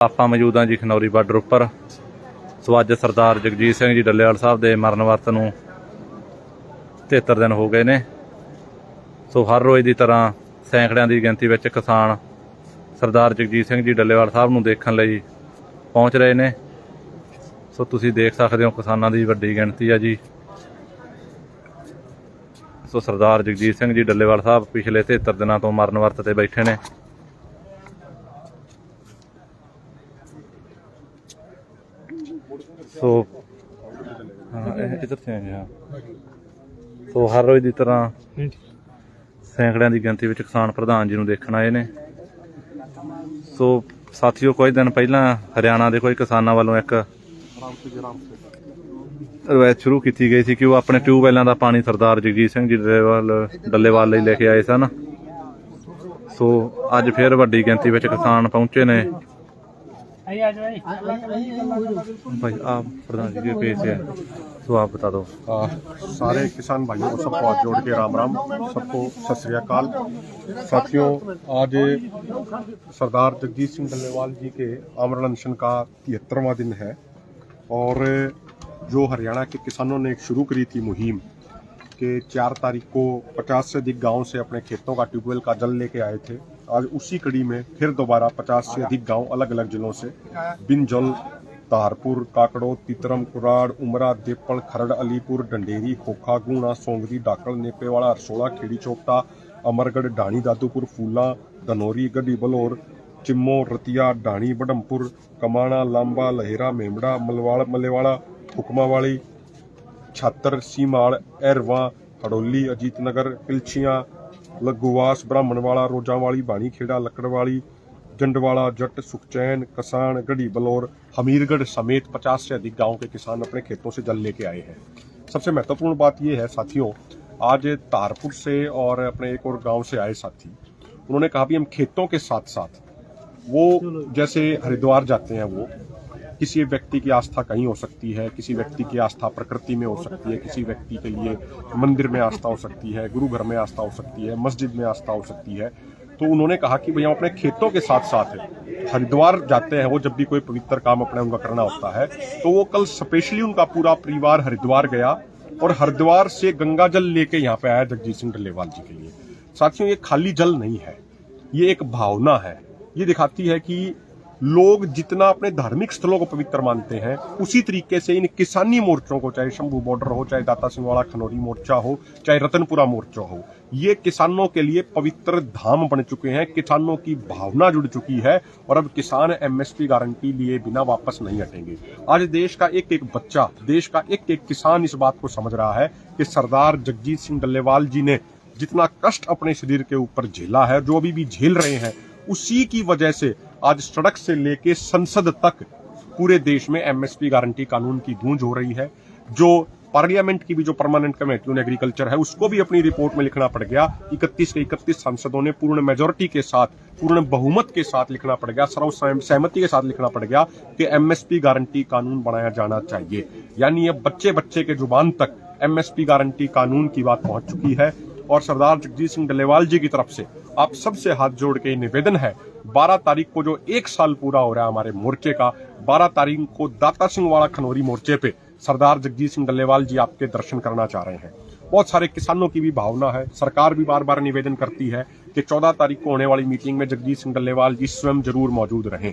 ਆਪਾਂ ਮੌਜੂਦ ਹਾਂ ਜੀ ਖਨੌਰੀ ਬਾਰਡਰ ਉੱਪਰ। ਸੋ ਅੱਜ ਸਰਦਾਰ ਜਗਜੀਤ ਸਿੰਘ ਜੀ ਡੱਲੇਵਾਲ ਸਾਹਿਬ ਦੇ ਮਰਨ ਵਰਤ ਨੂੰ 73 ਦਿਨ ਹੋ ਗਏ ਨੇ। ਸੋ ਹਰ ਰੋਜ਼ ਦੀ ਤਰ੍ਹਾਂ ਸੈਂਕੜਿਆਂ ਦੀ ਗਿਣਤੀ ਵਿੱਚ ਕਿਸਾਨ ਸਰਦਾਰ ਜਗਜੀਤ ਸਿੰਘ ਜੀ ਡੱਲੇਵਾਲ ਸਾਹਿਬ ਨੂੰ ਦੇਖਣ ਲਈ ਪਹੁੰਚ ਰਹੇ ਨੇ। ਸੋ ਤੁਸੀਂ ਦੇਖ ਸਕਦੇ ਹੋ ਕਿਸਾਨਾਂ ਦੀ ਵੱਡੀ ਗਿਣਤੀ ਆ ਜੀ। ਸੋ ਸਰਦਾਰ ਜਗਜੀਤ ਸਿੰਘ ਜੀ ਡੱਲੇਵਾਲ ਸਾਹਿਬ ਪਿਛਲੇ 73 ਦਿਨਾਂ ਤੋਂ ਮਰਨ ਵਰਤ ਤੇ ਬੈਠੇ ਨੇ। ਸੋ ਇੱਧਰ ਤੇ ਆ। ਸੋ ਹਰ ਰੋਜ਼ ਦੀ ਤਰ੍ਹਾਂ ਸੈਂਕੜਿਆਂ ਦੀ ਗਿਣਤੀ ਵਿੱਚ ਕਿਸਾਨ ਪ੍ਰਧਾਨ ਜੀ ਨੂੰ ਦੇਖਣ ਆਏ ਨੇ। ਸੋ ਸਾਥੀਓ, ਕੁਝ ਦਿਨ ਪਹਿਲਾਂ ਹਰਿਆਣਾ ਦੇ ਕੁਝ ਕਿਸਾਨਾਂ ਵੱਲੋਂ ਇੱਕ ਰਵਾਇਤ ਸ਼ੁਰੂ ਕੀਤੀ ਗਈ ਸੀ ਕਿ ਉਹ ਆਪਣੇ ਟਿਊਬਵੈਲਾਂ ਦਾ ਪਾਣੀ ਸਰਦਾਰ ਜਗਜੀਤ ਸਿੰਘ ਜੀ ਡੱਲੇਵਾਲ ਲਈ ਲੈ ਕੇ ਆਏ ਸਨ। ਸੋ ਅੱਜ ਫਿਰ ਵੱਡੀ ਗਿਣਤੀ ਵਿੱਚ ਕਿਸਾਨ पहुंचे ने। भाई आप प्रधान जी के पेज है, तो आप बता दो। सारे किसान भाइयों को सबको हाथ जोड़ के राम राम, सबको सत श्री अकाल। साथियों, आज सरदार जगजीत सिंह डल्लेवाल जी के आमरण अनशन का 73वां दिन है और जो हरियाणा के किसानों ने एक शुरू करी थी मुहिम कि 4 तारीख को 50 से अधिक गाँव से अपने खेतों का ट्यूबवेल का जल लेके आए थे। आज उसी कड़ी में फिर दोबारा 50 से अधिक गांव अलग अलग जिलों से बिनजल, तारपुर, काकड़ो, तितरम, कुराड़, उमरा, देपल, खरड़, अलीपुर, डंडेरी, खोखा, गुणा, सोंगरी, डाकल, नेपेवाड़ा, हरसोड़ा, खेड़ी चौपटा, अमरगढ़, डाणी, दादूपुर, फूला, धनौरी, गड्डी बलौर, चिम्मो, रतिया, डाणी, बडमपुर, कमाना, लांबा, लहेरा, मेमड़ा, मलेवाड़ा, हुक्मावाड़ी, छातर, सीमाड़, एरवा, हड़ोली, अजीतनगर, पिलछियाँ, लगुवास, ब्राह्मणवाड़ा, रोजावाड़ी, बाणीखेड़ा, लकड़वाड़ी, जंडवाड़ा, जट, सुखचैन, कसान, गढ़ी बलौर, हमीरगढ़ समेत 50 से अधिक गांव के किसान अपने खेतों से जल लेके आए हैं। सबसे महत्वपूर्ण बात यह है साथियों, आज तारपुर से और अपने एक और गांव से आए साथी, उन्होंने कहा भी हम खेतों के साथ साथ वो जैसे हरिद्वार जाते हैं, वो किसी व्यक्ति की आस्था कहीं हो सकती है, किसी व्यक्ति की आस्था प्रकृति में हो सकती है, किसी व्यक्ति के लिए मंदिर में आस्था हो सकती है, गुरु घर में आस्था हो सकती है, मस्जिद में आस्था हो सकती है। तो उन्होंने कहा कि भैया अपने खेतों के साथ साथ हरिद्वार जाते हैं, वो जब भी कोई पवित्र काम अपने उनका करना होता है तो वो कल स्पेशली उनका पूरा परिवार हरिद्वार गया और हरिद्वार से गंगा जल लेके यहाँ पे आया जगजीत सिंह डल्लेवाल जी के लिए। साथियों, ये खाली जल नहीं है, ये एक भावना है। ये दिखाती है कि लोग जितना अपने धार्मिक स्थलों को पवित्र मानते हैं, उसी तरीके से इन किसानी मोर्चों को, चाहे शंभू बॉर्डर हो, चाहे दाता सिंह वाला खनौरी मोर्चा हो, चाहे रतनपुरा मोर्चा हो, ये किसानों के लिए पवित्र धाम बन चुके हैं। किसानों की भावना जुड़ चुकी है और अब किसान एमएसपी गारंटी लिए बिना वापस नहीं हटेंगे। आज देश का एक एक बच्चा, देश का एक एक किसान इस बात को समझ रहा है कि सरदार जगजीत सिंह डल्लेवाल जी ने जितना कष्ट अपने शरीर के ऊपर झेला है, जो अभी भी झेल रहे हैं, उसी की वजह से आज सड़क से लेके संसद तक पूरे देश में एमएसपी गारंटी कानून की गूंज हो रही है। जो पार्लियामेंट की भी जो परमानेंट कमेटी ऑन एग्रीकल्चर है, उसको भी अपनी रिपोर्ट में लिखना पड़ गया। 31 के 31 सांसदों ने पूर्ण मेजोरिटी के साथ, पूर्ण बहुमत के साथ लिखना पड़ गया, सर्व सहमति के साथ लिखना पड़ गया कि एमएसपी गारंटी कानून बनाया जाना चाहिए। यानी अब बच्चे बच्चे के जुबान तक एमएसपी गारंटी कानून की बात पहुंच चुकी है। और सरदार जगजीत सिंह डल्लेवाल जी की तरफ से आप सबसे हाथ जोड़ के निवेदन है, 12 तारीख को जो 1 साल पूरा हो रहा है हमारे मोर्चे का, 12 तारीख को दाता सिंह वाला खनौरी मोर्चे पे सरदार जगजीत सिंह डल्लेवाल जी आपके दर्शन करना चाह रहे हैं। बहुत सारे किसानों की भी भावना है। सरकार भी बार बार निवेदन करती है कि 14 तारीख को होने वाली मीटिंग में जगजीत सिंह डल्लेवाल जी स्वयं जरूर मौजूद रहें।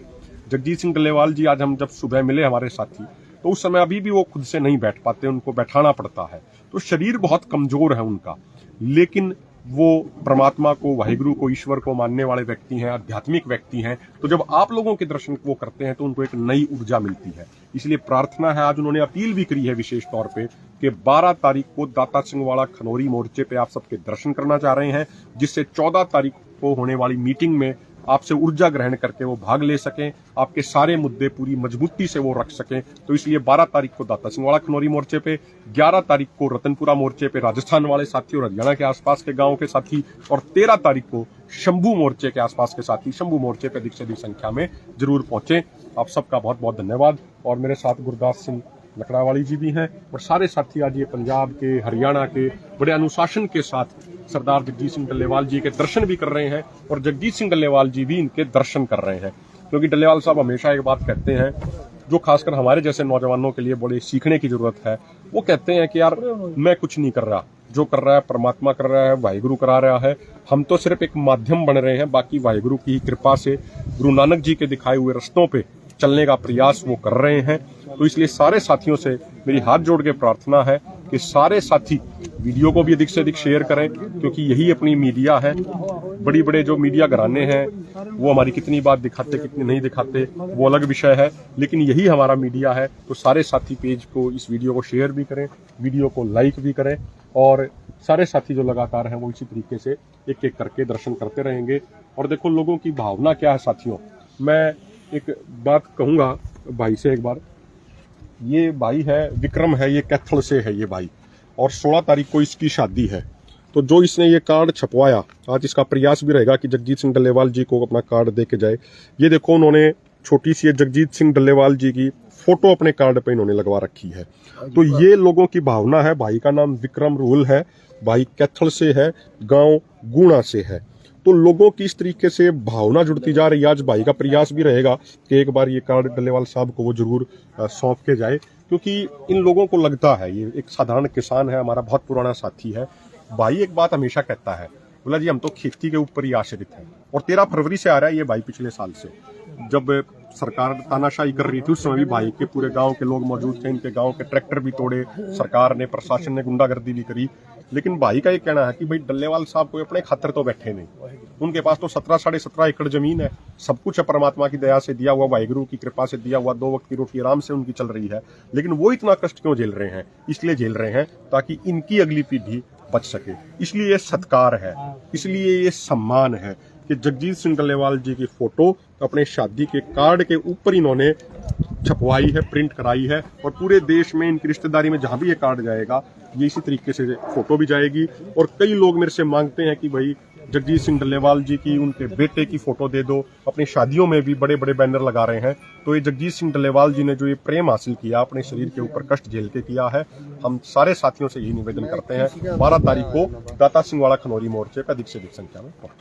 जगजीत सिंह डल्लेवाल जी आज हम जब सुबह मिले हमारे साथी, तो उस समय अभी भी वो खुद से नहीं बैठ पाते, उनको बैठाना पड़ता है। तो शरीर बहुत कमजोर है उनका, लेकिन वो परमात्मा को, वाहिगुरु को, ईश्वर को मानने वाले व्यक्ति हैं, आध्यात्मिक व्यक्ति हैं। तो जब आप लोगों के दर्शन वो करते हैं तो उनको एक नई ऊर्जा मिलती है। इसलिए प्रार्थना है, आज उन्होंने अपील भी करी है विशेष तौर पे कि 12 तारीख को दाता सिंह वाला खनौरी मोर्चे पे आप सबके दर्शन करना चाह रहे हैं, जिससे 14 तारीख को होने वाली मीटिंग में आपसे ऊर्जा ग्रहण करके वो भाग ले सकें, आपके सारे मुद्दे पूरी मजबूती से वो रख सकें। तो इसलिए 12 तारीख को दाता सिंह वाला खनौरी मोर्चे पे, 11 तारीख को रतनपुरा मोर्चे पे राजस्थान वाले साथी और हरियाणा के आसपास के गांव के साथी, और 13 तारीख को शंभू मोर्चे के आसपास के साथी शंभू मोर्चे पे अधिक से अधिक संख्या में जरूर पहुंचे। आप सबका बहुत बहुत धन्यवाद। और मेरे साथ गुरदास सिंह लकड़ावाली जी भी हैं और सारे साथी आज ये पंजाब के, हरियाणा के बड़े अनुशासन के साथ सरदार जगजीत सिंह डल्लेवाल जी के दर्शन भी कर रहे हैं और जगजीत सिंह डल्लेवाल जी भी इनके दर्शन कर रहे हैं। क्योंकि डल्लेवाल साहब हमेशा एक बात कहते हैं जो खासकर हमारे जैसे नौजवानों के लिए बड़े सीखने की जरूरत है। वो कहते हैं कि यार मैं कुछ नहीं कर रहा, जो कर रहा है परमात्मा कर रहा है, वाहिगुरु करा रहा है, हम तो सिर्फ एक माध्यम बन रहे हैं, बाकी वाहिगुरु की कृपा से गुरु नानक जी के दिखाए हुए रास्तों पे चलने का प्रयास वो कर रहे हैं। तो इसलिए सारे साथियों से मेरी हाथ जोड़ के प्रार्थना है कि सारे साथी वीडियो को भी अधिक से अधिक शेयर करें, क्योंकि यही अपनी मीडिया है। बड़ी बड़े जो मीडिया घराने हैं वो हमारी कितनी बात दिखाते कितनी नहीं दिखाते वो अलग विषय है, लेकिन यही हमारा मीडिया है। तो सारे साथी पेज को, इस वीडियो को शेयर भी करें, वीडियो को लाइक भी करें, और सारे साथी जो लगातार हैं वो इसी तरीके से एक एक करके दर्शन करते रहेंगे। और देखो लोगों की भावना क्या है साथियों, मैं एक बात कहूँगा भाई से एक बार। ये भाई है विक्रम है, ये कैथल से है ये भाई, और 16 तारीख को इसकी शादी है। तो जो इसने ये कार्ड छपवाया, आज इसका प्रयास भी रहेगा कि जगजीत सिंह डल्लेवाल जी को अपना कार्ड दे के जाए। ये देखो उन्होंने छोटी सी जगजीत सिंह डल्लेवाल जी की फोटो अपने कार्ड पे इन्होंने लगवा रखी है। तो ये लोगों की भावना है। भाई का नाम विक्रम रूल है, भाई कैथल से है, गांव गुणा से है। तो लोगों की इस तरीके से भावना जुड़ती जा रही है। आज भाई का प्रयास भी रहेगा कि एक बार ये कार्ड डल्लेवाल साहब को वो जरूर सौंप के जाए, क्योंकि इन लोगों को लगता है, ये एक साधारण किसान है, हमारा बहुत पुराना साथी है। भाई एक बात हमेशा कहता है, बोला जी हम तो खेती के ऊपर ही आश्रित हैं। और 13 फरवरी से आ रहा है ये भाई, पिछले साल से जब सरकार तानाशाही कर रही थी उस समय भी भाई के पूरे गांव के लोग मौजूद थे, इनके गांव के ट्रैक्टर भी तोड़े, सरकार ने, प्रशासन ने गुंडागर्दी भी करी। लेकिन भाई का ये कहना है कि भाई डल्लेवाल साहब कोई अपने खातर तो बैठे नहीं, उनके पास तो 17 साढ़े 17 एकड़ जमीन है, सब कुछ है परमात्मा की दया से दिया हुआ, वाहिगुरु की कृपा से दिया हुआ, 2 वक्त की रोटी आराम से उनकी चल रही है। लेकिन वो इतना कष्ट क्यों झेल रहे हैं? इसलिए झेल रहे हैं ताकि इनकी अगली पीढ़ी बच सके। इसलिए ये सत्कार है, इसलिए ये सम्मान है कि जगजीत सिंह डल्लेवाल जी की फोटो अपने शादी के कार्ड के ऊपर इन्होंने छपवाई है, प्रिंट कराई है। और पूरे देश में इनकी रिश्तेदारी में जहां भी ये कार्ड जाएगा ये इसी तरीके से फोटो भी जाएगी। और कई लोग मेरे से मांगते हैं कि भाई जगजीत सिंह डल्लेवाल जी की, उनके बेटे की फोटो दे दो। अपनी शादियों में भी बड़े बड़े बैनर लगा रहे हैं। तो ये जगजीत सिंह डल्लेवाल जी ने जो ये प्रेम हासिल किया, अपने शरीर के ऊपर कष्ट झेल के किया है, हम सारे साथियों से यही निवेदन करते हैं 12 तारीख को दाता सिंह वाला खनौरी मोर्चे पर अधिक से अधिक संख्या में पहुंचे।